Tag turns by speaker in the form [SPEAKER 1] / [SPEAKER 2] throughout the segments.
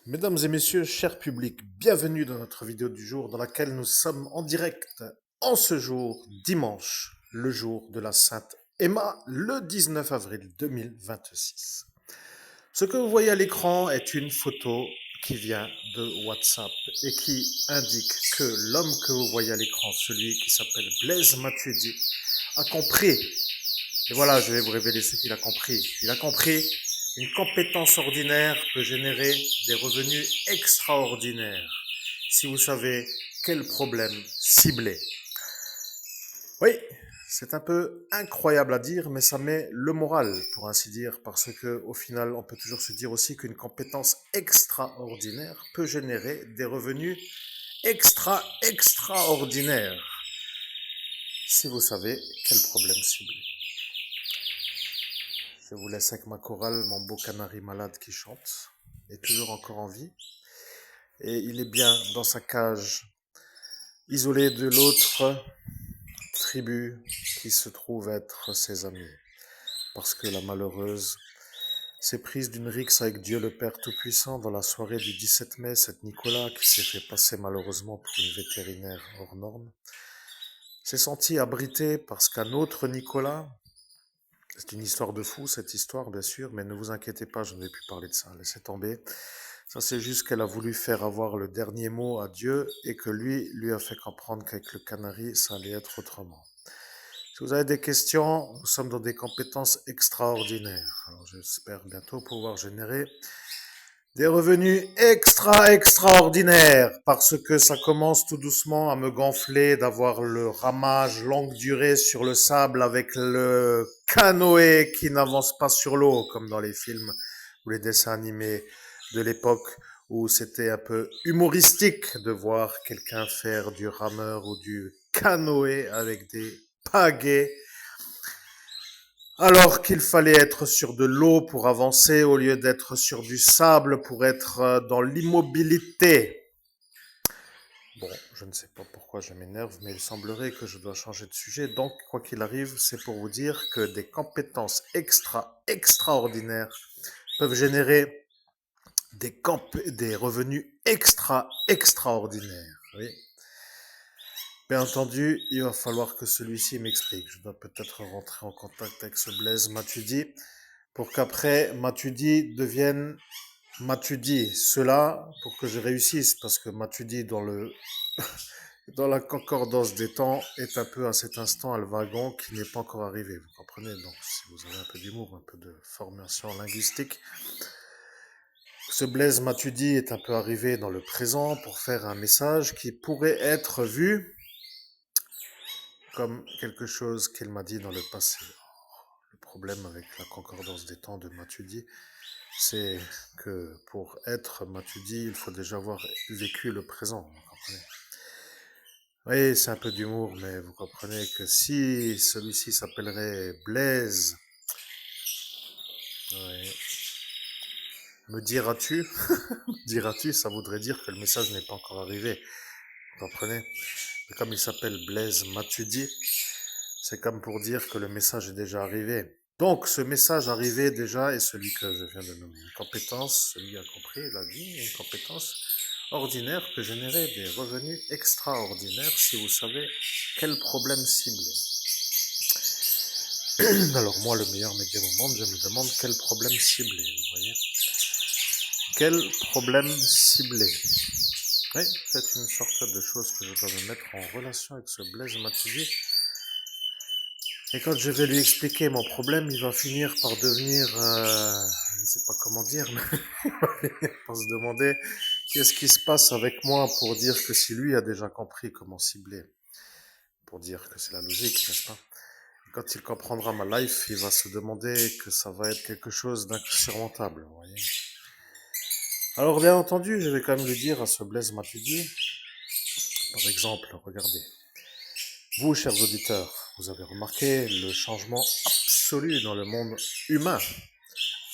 [SPEAKER 1] Mesdames et messieurs, cher public, bienvenue dans notre vidéo du jour dans laquelle nous sommes en direct en ce jour, dimanche, le jour de la Sainte Emma, le 19 avril 2026. Ce que vous voyez à l'écran est une photo qui vient de WhatsApp et qui indique que l'homme que vous voyez à l'écran, celui qui s'appelle Blaise Matuidi, a compris. Et voilà, je vais vous révéler ce qu'il a compris. Il a compris une compétence ordinaire peut générer des revenus extraordinaires si vous savez quel problème cibler. Oui, c'est un peu incroyable à dire, mais ça met le moral, pour ainsi dire, parce que au final, on peut toujours se dire aussi qu'une compétence extraordinaire peut générer des revenus extraordinaires si vous savez quel problème cibler. Je vous laisse avec ma chorale, mon beau canari malade qui chante, est toujours encore en vie. Et il est bien dans sa cage, isolé de l'autre tribu qui se trouve être ses amis. Parce que la malheureuse s'est prise d'une rixe avec Dieu le Père Tout-Puissant dans la soirée du 17 mai, cette Nicolas qui s'est fait passer malheureusement pour une vétérinaire hors norme, s'est senti abrité parce qu'un autre Nicolas, c'est une histoire de fou cette histoire bien sûr, mais ne vous inquiétez pas, je ne vais plus parler de ça, laissez tomber. Ça, c'est juste qu'elle a voulu faire avoir le dernier mot à Dieu et que lui a fait comprendre qu'avec le canari, ça allait être autrement. Si vous avez des questions, nous sommes dans des compétences extraordinaires. Alors, j'espère bientôt pouvoir générer des revenus extraordinaires parce que ça commence tout doucement à me gonfler d'avoir le ramage longue durée sur le sable avec le canoë qui n'avance pas sur l'eau comme dans les films ou les dessins animés de l'époque où c'était un peu humoristique de voir quelqu'un faire du rameur ou du canoë avec des pagaies alors qu'il fallait être sur de l'eau pour avancer au lieu d'être sur du sable pour être dans l'immobilité. Bon, je ne sais pas pourquoi je m'énerve, mais il semblerait que je dois changer de sujet. Donc, quoi qu'il arrive, c'est pour vous dire que des compétences extraordinaires peuvent générer des revenus extraordinaires. Oui. Bien entendu, il va falloir que celui-ci m'explique. Je dois peut-être rentrer en contact avec ce Blaise Matuidi pour qu'après Matuidi devienne Matuidi. Cela pour que je réussisse, parce que Matuidi dans la concordance des temps est un peu à cet instant un wagon qui n'est pas encore arrivé. Vous comprenez? Donc, si vous avez un peu d'humour, un peu de formation linguistique, ce Blaise Matuidi est un peu arrivé dans le présent pour faire un message qui pourrait être vu comme quelque chose qu'il m'a dit dans le passé. Le problème avec la concordance des temps de Matuidi, c'est que pour être Matuidi, il faut déjà avoir vécu le présent, vous comprenez? Oui, c'est un peu d'humour, mais vous comprenez que si celui-ci s'appellerait Blaise, ouais, me diras-tu, diras-tu, ça voudrait dire que le message n'est pas encore arrivé, vous comprenez? Mais comme il s'appelle Blaise Matuidi, c'est comme pour dire que le message est déjà arrivé. Donc, ce message arrivé déjà est celui que je viens de nommer. Une compétence, celui a compris, il a dit, une compétence ordinaire peut générer des revenus extraordinaires si vous savez quel problème cibler. Alors moi, le meilleur médium au monde, je me demande quel problème cibler, vous voyez? Quel problème cibler? Oui, c'est une sorte de chose que je dois me mettre en relation avec ce Blaise Matuidi. Et quand je vais lui expliquer mon problème, il va finir par devenir, je ne sais pas comment dire, mais il va finir par se demander qu'est-ce qui se passe avec moi pour dire que si lui a déjà compris comment cibler, pour dire que c'est la logique, n'est-ce pas? Et quand il comprendra ma life, il va se demander que ça va être quelque chose d'insurmontable, vous voyez. Alors bien entendu, je vais quand même lui dire à ce Blaise Matuidi, par exemple, regardez, vous, chers auditeurs, vous avez remarqué le changement absolu dans le monde humain.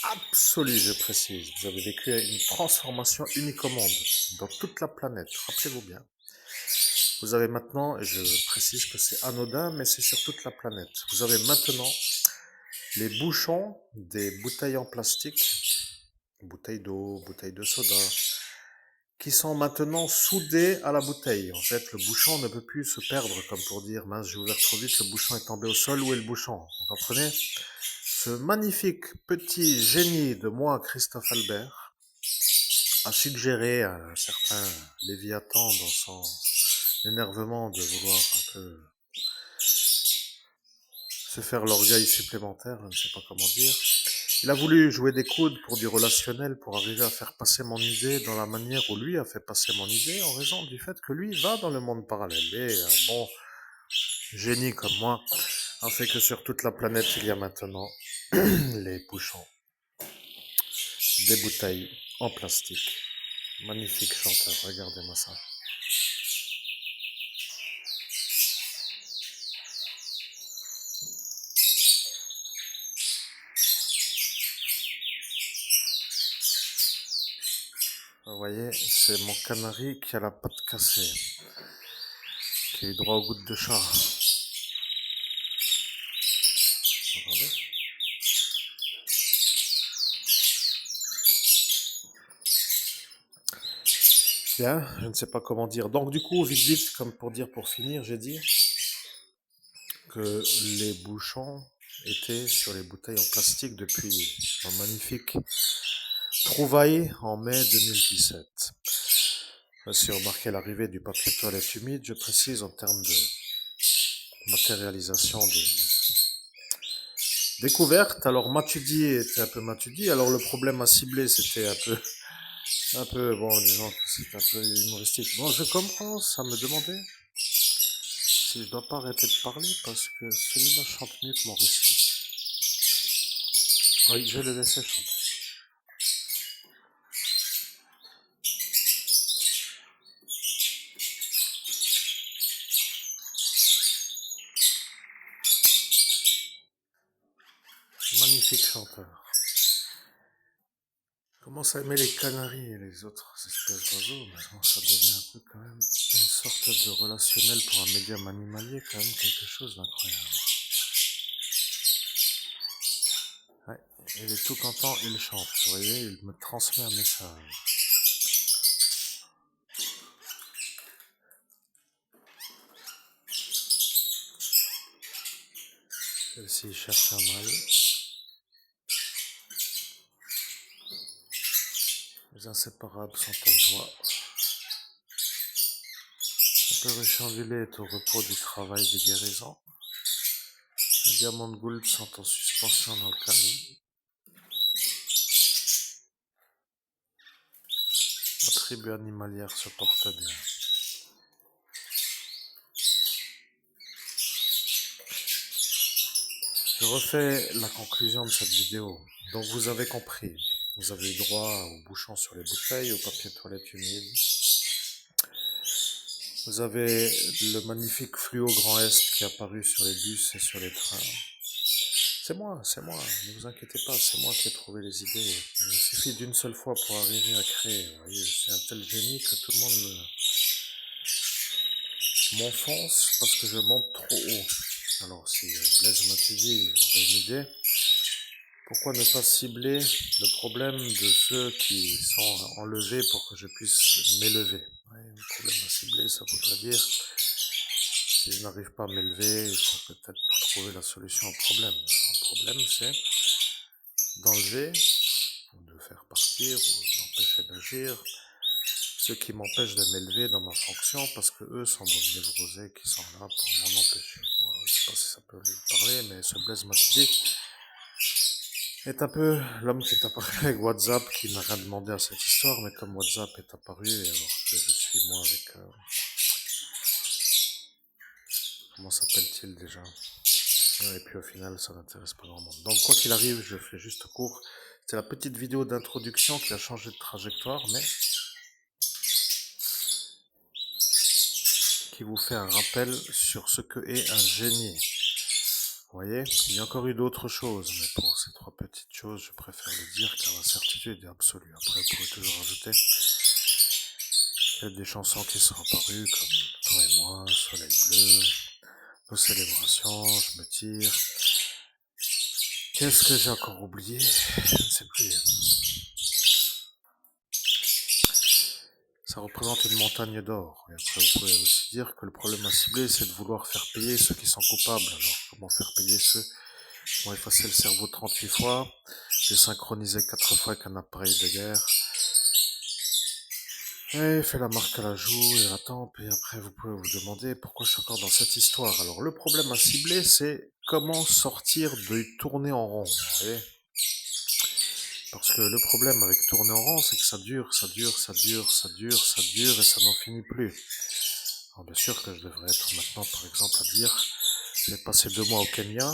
[SPEAKER 1] Absolu, je précise. Vous avez vécu une transformation unique au monde, dans toute la planète. Rappelez-vous bien. Vous avez maintenant, et je précise que c'est anodin, mais c'est sur toute la planète. Vous avez maintenant les bouchons des bouteilles en plastique, bouteilles d'eau, bouteilles de soda, qui sont maintenant soudés à la bouteille. En fait, le bouchon ne peut plus se perdre, comme pour dire, mince, j'ai ouvert trop vite, le bouchon est tombé au sol, où est le bouchon? Vous comprenez? Ce magnifique petit génie de moi, Christophe Albert, a suggéré à un certain Léviathan dans son énervement de vouloir un peu se faire l'orgueil supplémentaire, je ne sais pas comment dire. Il a voulu jouer des coudes pour du relationnel, pour arriver à faire passer mon idée dans la manière où lui a fait passer mon idée, en raison du fait que lui va dans le monde parallèle. Et un bon génie comme moi a fait que sur toute la planète, il y a maintenant les bouchons, des bouteilles en plastique. Magnifique chanteur, regardez-moi ça. Vous voyez, c'est mon canari qui a la patte cassée, qui a eu droit aux gouttes de chat. Regardez. Bien, je ne sais pas comment dire. Donc du coup, vite vite, comme pour dire pour finir, j'ai dit que les bouchons étaient sur les bouteilles en plastique depuis ma magnifique trouvaille en mai 2017. Je suis remarqué l'arrivée du papier toilette humide, je précise en termes de matérialisation de découverte. Alors Matudi était un peu Matudi, alors le problème à cibler c'était un peu, bon, disons que c'est un peu humoristique. Bon, je comprends, ça me demandait si je dois pas arrêter de parler parce que celui-là chante mieux que mon récit. Oui, je vais le laisser chanter. Magnifique chanteur. Je commence à aimer les canaris et les autres espèces d'oiseaux, mais bon, ça devient un peu quand même une sorte de relationnel pour un médium animalier, quand même quelque chose d'incroyable. Ouais, il est tout content, il chante, vous voyez, il me transmet un message. Celle-ci cherche un mâle. Les inséparables sont en joie. Le perruche ondulé est au repos du travail des guérisons. Les diamants de Gould sont en suspension dans le calme. La tribu animalière se porte bien. Je refais la conclusion de cette vidéo. Donc vous avez compris. Vous avez eu droit aux bouchons sur les bouteilles, au papier toilette humide. Vous avez le magnifique fluo Grand Est qui est apparu sur les bus et sur les trains. C'est moi, ne vous inquiétez pas, c'est moi qui ai trouvé les idées. Il suffit d'une seule fois pour arriver à créer. Vous voyez, je suis un tel génie que tout le monde m'enfonce parce que je monte trop haut. Alors si Blaise Matuidi aurait une idée, pourquoi ne pas cibler le problème de ceux qui sont enlevés pour que je puisse m'élever? Ouais, le problème à cibler, ça voudrait dire, si je n'arrive pas à m'élever, il faut peut-être trouver la solution au problème. Alors, le problème, c'est d'enlever, ou de faire partir, ou d'empêcher d'agir, ceux qui m'empêchent de m'élever dans ma fonction, parce que eux sont dans le névrosé, qui sont là pour m'en empêcher. Bon, je ne sais pas si ça peut lui parler, mais ce Blaise Matuidi est un peu l'homme qui est apparu avec WhatsApp, qui n'a rien demandé à cette histoire, mais comme WhatsApp est apparu, et alors que je suis moi avec... comment s'appelle-t-il déjà? Et puis au final, ça n'intéresse pas grand monde. Donc quoi qu'il arrive, je fais juste court. C'est la petite vidéo d'introduction qui a changé de trajectoire, mais qui vous fait un rappel sur ce que est un génie. Vous voyez, il y a encore eu d'autres choses, mais pour ces trois petites choses, je préfère le dire car la certitude est absolue. Après, vous pouvez toujours ajouter qu'il y a des chansons qui sont apparues comme Toi et moi, Soleil bleu, Nos célébrations, Je me tire. Qu'est-ce que j'ai encore oublié? Je ne sais plus. ça représente une montagne d'or. Et après, vous pouvez aussi dire que le problème à cibler, c'est de vouloir faire payer ceux qui sont coupables. Alors, comment faire payer ceux qui ont effacé le cerveau 38 fois, désynchronisé 4 fois avec un appareil de guerre, et fait la marque à la joue et à la tempe, et après vous pouvez vous demander pourquoi je suis encore dans cette histoire. Alors le problème à cibler, c'est comment sortir de tourner en rond, vous voyez. Parce que le problème avec tourner en rond, c'est que ça dure, ça dure, ça dure, ça dure, ça dure, et ça n'en finit plus. Alors bien sûr que je devrais être maintenant, par exemple, à dire, j'ai passé 2 mois au Kenya.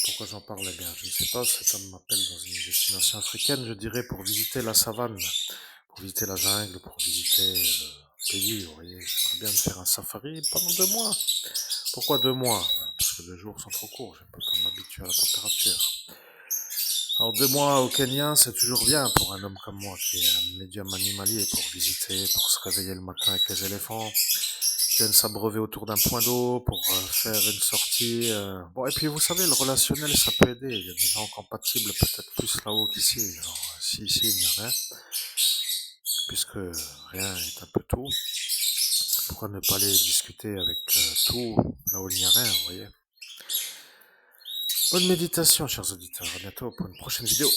[SPEAKER 1] Pourquoi j'en parle? Eh bien, je ne sais pas, cet homme m'appelle dans une destination africaine, je dirais pour visiter la savane, pour visiter la jungle, pour visiter le pays, vous voyez, j'aimerais bien me faire un safari pendant 2 mois. Pourquoi 2 mois? Parce que 2 jours sont trop courts, j'ai pas le temps de m'habituer à la température. Alors 2 mois au Kenya, c'est toujours bien pour un homme comme moi qui est un médium animalier pour visiter, pour se réveiller le matin avec les éléphants, qui viennent s'abreuver autour d'un point d'eau, pour faire une sortie. Bon, et puis vous savez, le relationnel, ça peut aider. Il y a des gens compatibles peut-être plus là-haut qu'ici. Alors si ici il n'y a rien, puisque rien est un peu tout, pourquoi ne pas aller discuter avec tout là où il n'y a rien, vous voyez. Bonne méditation, chers auditeurs. À bientôt pour une prochaine vidéo.